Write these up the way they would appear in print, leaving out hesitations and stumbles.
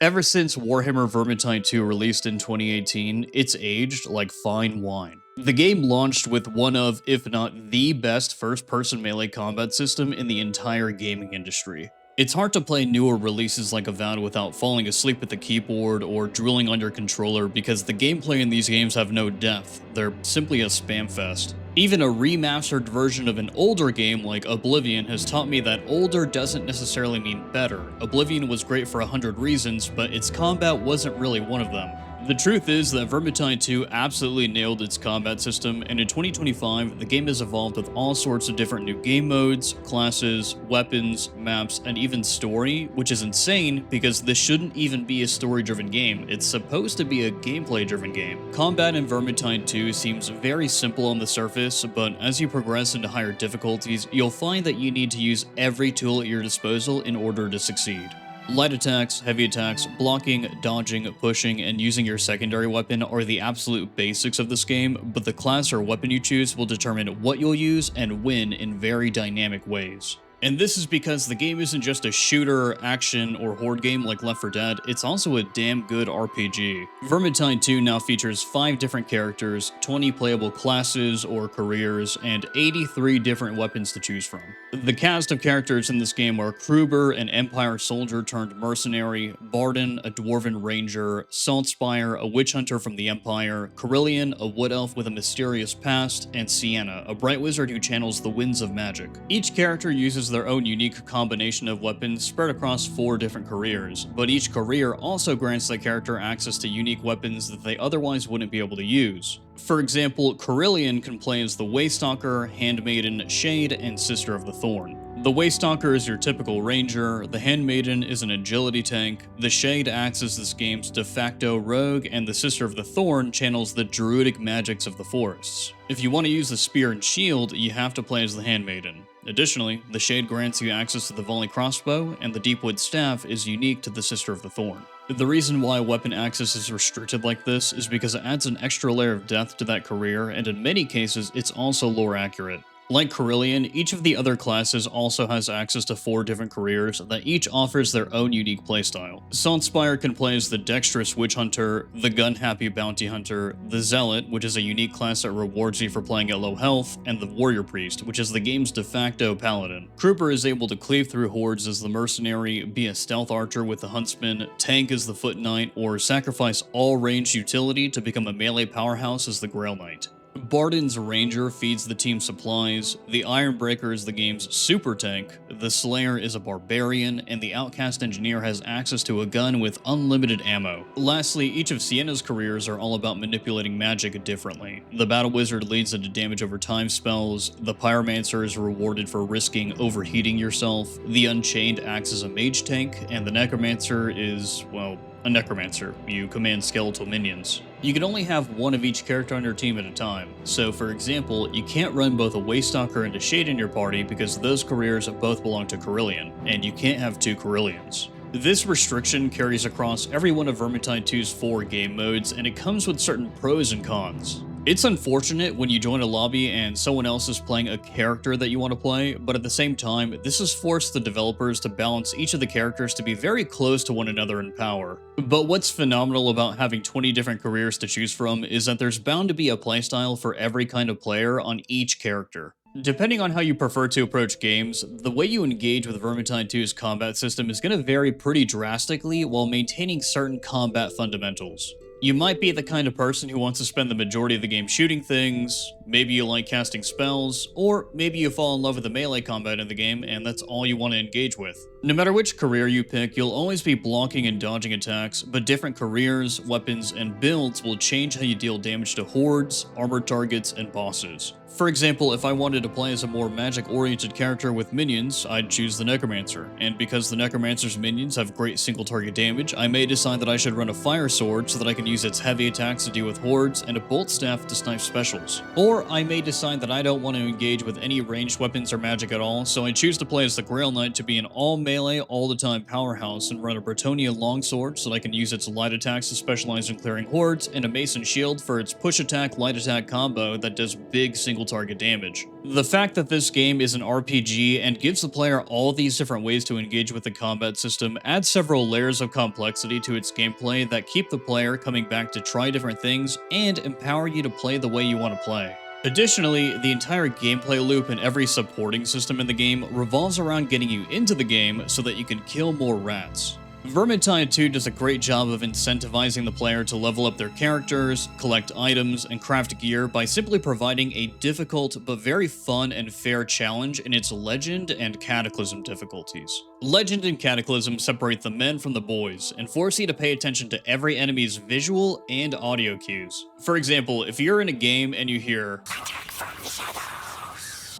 Ever since Warhammer Vermintide 2 released in 2018, it's aged like fine wine. The game launched with one of, if not the best first-person melee combat system in the entire gaming industry. It's hard to play newer releases like Avowed without falling asleep at the keyboard or drooling on your controller because the gameplay in these games have no depth, they're simply a spam fest. Even a remastered version of an older game like Oblivion has taught me that older doesn't necessarily mean better. Oblivion was great for 100 reasons, but its combat wasn't really one of them. The truth is that Vermintide 2 absolutely nailed its combat system, and in 2025, the game has evolved with all sorts of different new game modes, classes, weapons, maps, and even story, which is insane because this shouldn't even be a story-driven game, it's supposed to be a gameplay-driven game. Combat in Vermintide 2 seems very simple on the surface, but as you progress into higher difficulties, you'll find that you need to use every tool at your disposal in order to succeed. Light attacks, heavy attacks, blocking, dodging, pushing, and using your secondary weapon are the absolute basics of this game, but the class or weapon you choose will determine what you'll use and when in very dynamic ways. And this is because the game isn't just a shooter, action, or horde game like Left 4 Dead, it's also a damn good RPG. Vermintide 2 now features 5 different characters, 20 playable classes or careers, and 83 different weapons to choose from. The cast of characters in this game are Kruber, an Empire soldier turned mercenary, Barden, a Dwarven ranger, Saltspire, a witch hunter from the Empire, Carillion, a wood elf with a mysterious past, and Sienna, a bright wizard who channels the winds of magic. Each character uses their own unique combination of weapons spread across 4 different careers, but each career also grants the character access to unique weapons that they otherwise wouldn't be able to use. For example, Carillion can play as the Waystalker, Handmaiden, Shade, and Sister of the Thorn. The Waystalker is your typical ranger, the Handmaiden is an agility tank, the Shade acts as this game's de facto rogue, and the Sister of the Thorn channels the druidic magics of the forests. If you want to use the spear and shield, you have to play as the Handmaiden. Additionally, the Shade grants you access to the volley crossbow, and the Deepwood staff is unique to the Sister of the Thorn. The reason why weapon access is restricted like this is because it adds an extra layer of depth to that career, and in many cases, it's also lore accurate. Like Carillion, each of the other classes also has access to 4 different careers that each offers their own unique playstyle. Saltspire can play as the Dexterous Witch Hunter, the Gun-Happy Bounty Hunter, the Zealot, which is a unique class that rewards you for playing at low health, and the Warrior Priest, which is the game's de facto Paladin. Kruber is able to cleave through hordes as the Mercenary, be a Stealth Archer with the Huntsman, tank as the Foot Knight, or sacrifice all ranged utility to become a melee powerhouse as the Grail Knight. Barden's Ranger feeds the team supplies, the Ironbreaker is the game's super tank, the Slayer is a barbarian, and the Outcast Engineer has access to a gun with unlimited ammo. Lastly, each of Sienna's careers are all about manipulating magic differently. The Battle Wizard leads into damage over time spells, the Pyromancer is rewarded for risking overheating yourself, the Unchained acts as a mage tank, and the Necromancer is, well, a Necromancer. You command skeletal minions. You can only have one of each character on your team at a time, so for example, you can't run both a Waystalker and a Shade in your party because those careers both belong to Carillion, and you can't have 2 Carillions. This restriction carries across every one of Vermintide 2's 4 game modes, and it comes with certain pros and cons. It's unfortunate when you join a lobby and someone else is playing a character that you want to play, but at the same time, this has forced the developers to balance each of the characters to be very close to one another in power. But what's phenomenal about having 20 different careers to choose from is that there's bound to be a playstyle for every kind of player on each character. Depending on how you prefer to approach games, the way you engage with Vermintide 2's combat system is going to vary pretty drastically while maintaining certain combat fundamentals. You might be the kind of person who wants to spend the majority of the game shooting things, maybe you like casting spells, or maybe you fall in love with the melee combat in the game and that's all you want to engage with. No matter which career you pick, you'll always be blocking and dodging attacks, but different careers, weapons, and builds will change how you deal damage to hordes, armored targets, and bosses. For example, if I wanted to play as a more magic-oriented character with minions, I'd choose the Necromancer, and because the Necromancer's minions have great single-target damage, I may decide that I should run a Fire Sword so that I can use its heavy attacks to deal with hordes, and a Bolt Staff to snipe specials. Or I may decide that I don't want to engage with any ranged weapons or magic at all, so I choose to play as the Grail Knight to be an all-melee, all-the-time powerhouse and run a Bretonnia Longsword so that I can use its light attacks to specialize in clearing hordes, and a Mason Shield for its push attack, light attack combo that does big single target damage. The fact that this game is an RPG and gives the player all these different ways to engage with the combat system adds several layers of complexity to its gameplay that keep the player coming back to try different things and empower you to play the way you want to play. Additionally, the entire gameplay loop and every supporting system in the game revolves around getting you into the game so that you can kill more rats. Vermintide 2 does a great job of incentivizing the player to level up their characters, collect items, and craft gear by simply providing a difficult but very fun and fair challenge in its Legend and Cataclysm difficulties. Legend and Cataclysm separate the men from the boys and force you to pay attention to every enemy's visual and audio cues. For example, if you're in a game and you hear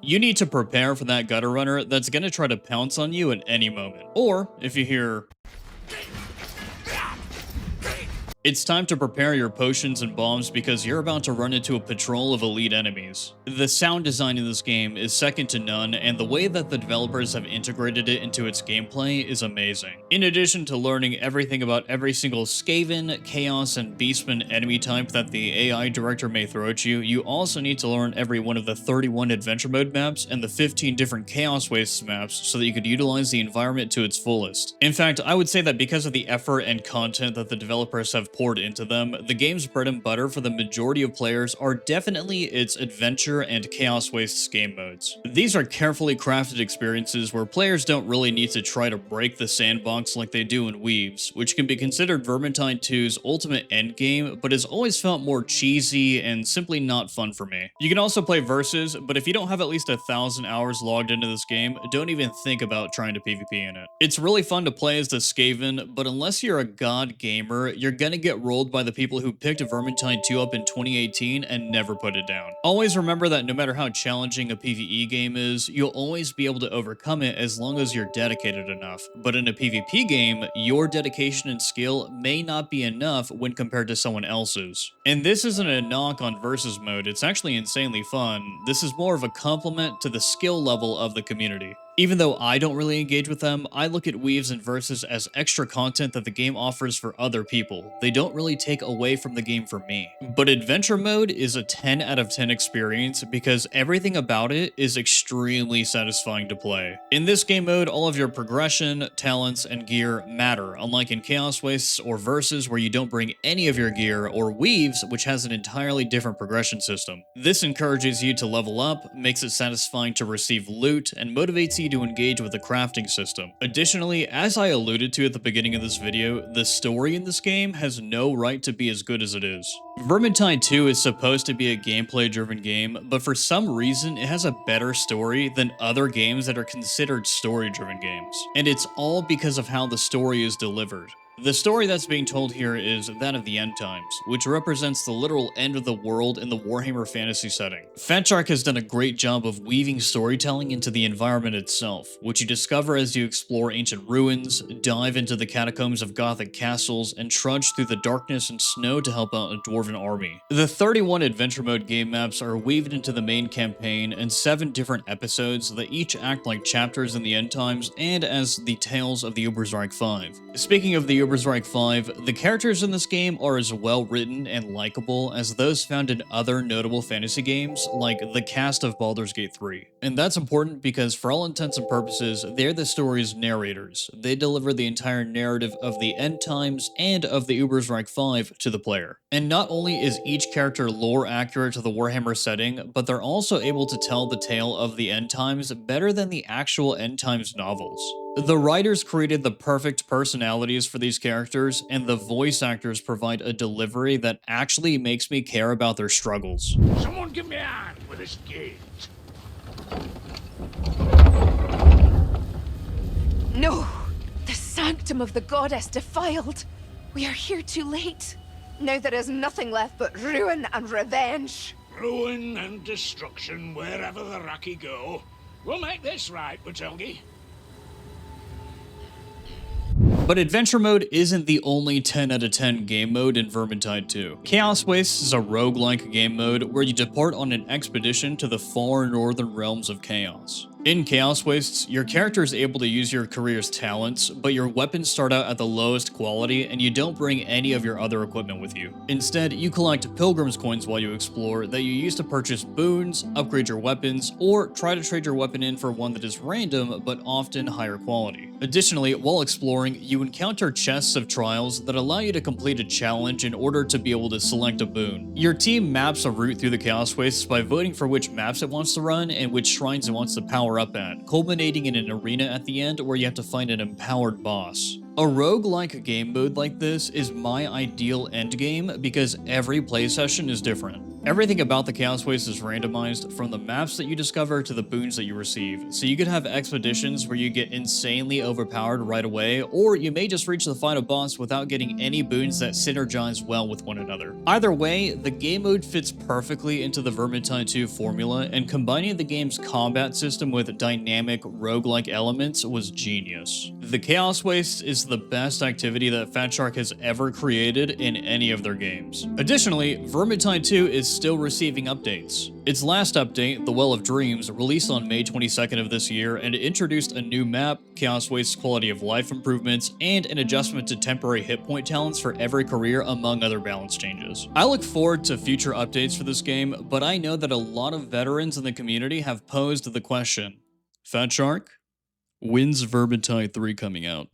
you need to prepare for that gutter runner that's going to try to pounce on you at any moment. Or if you hear it's time to prepare your potions and bombs because you're about to run into a patrol of elite enemies. The sound design in this game is second to none, and the way that the developers have integrated it into its gameplay is amazing. In addition to learning everything about every single Skaven, Chaos, and Beastman enemy type that the AI director may throw at you, you also need to learn every one of the 31 adventure mode maps and the 15 different Chaos Wastes maps so that you could utilize the environment to its fullest. In fact, I would say that because of the effort and content that the developers have poured into them, the game's bread and butter for the majority of players are definitely its adventure and Chaos Wastes game modes. These are carefully crafted experiences where players don't really need to try to break the sandbox like they do in Weaves, which can be considered Vermintide 2's ultimate endgame, but has always felt more cheesy and simply not fun for me. You can also play Versus, but if you don't have at least 1,000 hours logged into this game, don't even think about trying to PvP in it. It's really fun to play as the Skaven, but unless you're a god gamer, you're gonna get rolled by the people who picked Vermintide 2 up in 2018 and never put it down. Always remember that no matter how challenging a PvE game is, you'll always be able to overcome it as long as you're dedicated enough. But in a PvP game, your dedication and skill may not be enough when compared to someone else's. And this isn't a knock on Versus mode, it's actually insanely fun. This is more of a compliment to the skill level of the community. Even though I don't really engage with them, I look at Weaves and Versus as extra content that the game offers for other people. They don't really take away from the game for me. But Adventure Mode is a 10 out of 10 experience because everything about it is extremely satisfying to play. In this game mode, all of your progression, talents, and gear matter, unlike in Chaos Wastes or Versus where you don't bring any of your gear, or Weaves, which has an entirely different progression system. This encourages you to level up, makes it satisfying to receive loot, and motivates you to engage with the crafting system. Additionally, as I alluded to at the beginning of this video, the story in this game has no right to be as good as it is. Vermintide 2 is supposed to be a gameplay-driven game, but for some reason it has a better story than other games that are considered story-driven games. And it's all because of how the story is delivered. The story that's being told here is that of the End Times, which represents the literal end of the world in the Warhammer fantasy setting. Fatshark has done a great job of weaving storytelling into the environment itself, which you discover as you explore ancient ruins, dive into the catacombs of Gothic castles, and trudge through the darkness and snow to help out a dwarven army. The 31 adventure mode game maps are weaved into the main campaign in 7 different episodes that each act like chapters in the End Times and as the tales of the Ubersreich 5. Speaking of the Ubersreich 5, the characters in this game are as well written and likable as those found in other notable fantasy games like the cast of Baldur's Gate 3. And that's important because for all intents and purposes, they're the story's narrators. They deliver the entire narrative of the End Times and of the Ubersreich 5 to the player. And not only is each character lore accurate to the Warhammer setting, but they're also able to tell the tale of the End Times better than the actual End Times novels. The writers created the perfect personalities for these characters, and the voice actors provide a delivery that actually makes me care about their struggles. Someone give me a hand with this gate. No! The sanctum of the goddess defiled! We are here too late. Now there is nothing left but ruin and revenge. Ruin and destruction wherever the Raki go. We'll make this right, Batelgi. But Adventure Mode isn't the only 10 out of 10 game mode in Vermintide 2. Chaos Wastes is a roguelike game mode where you depart on an expedition to the far northern realms of Chaos. In Chaos Wastes, your character is able to use your career's talents, but your weapons start out at the lowest quality and you don't bring any of your other equipment with you. Instead, you collect Pilgrim's coins while you explore that you use to purchase boons, upgrade your weapons, or try to trade your weapon in for one that is random but often higher quality. Additionally, while exploring, you encounter chests of trials that allow you to complete a challenge in order to be able to select a boon. Your team maps a route through the Chaos Wastes by voting for which maps it wants to run and which shrines it wants to power up at, culminating in an arena at the end where you have to find an empowered boss. A roguelike game mode like this is my ideal endgame because every play session is different. Everything about the Chaos Waste is randomized, from the maps that you discover to the boons that you receive, so you could have expeditions where you get insanely overpowered right away, or you may just reach the final boss without getting any boons that synergize well with one another. Either way, the game mode fits perfectly into the Vermintide 2 formula, and combining the game's combat system with dynamic roguelike elements was genius. The Chaos Waste is the best activity that Fatshark has ever created in any of their games. Additionally, Vermintide 2 is still receiving updates. Its last update, The Well of Dreams, released on May 22nd of this year and introduced a new map, Chaos Waste's quality of life improvements, and an adjustment to temporary hit point talents for every career, among other balance changes. I look forward to future updates for this game, but I know that a lot of veterans in the community have posed the question, Fatshark, when's Vermintide 3 coming out?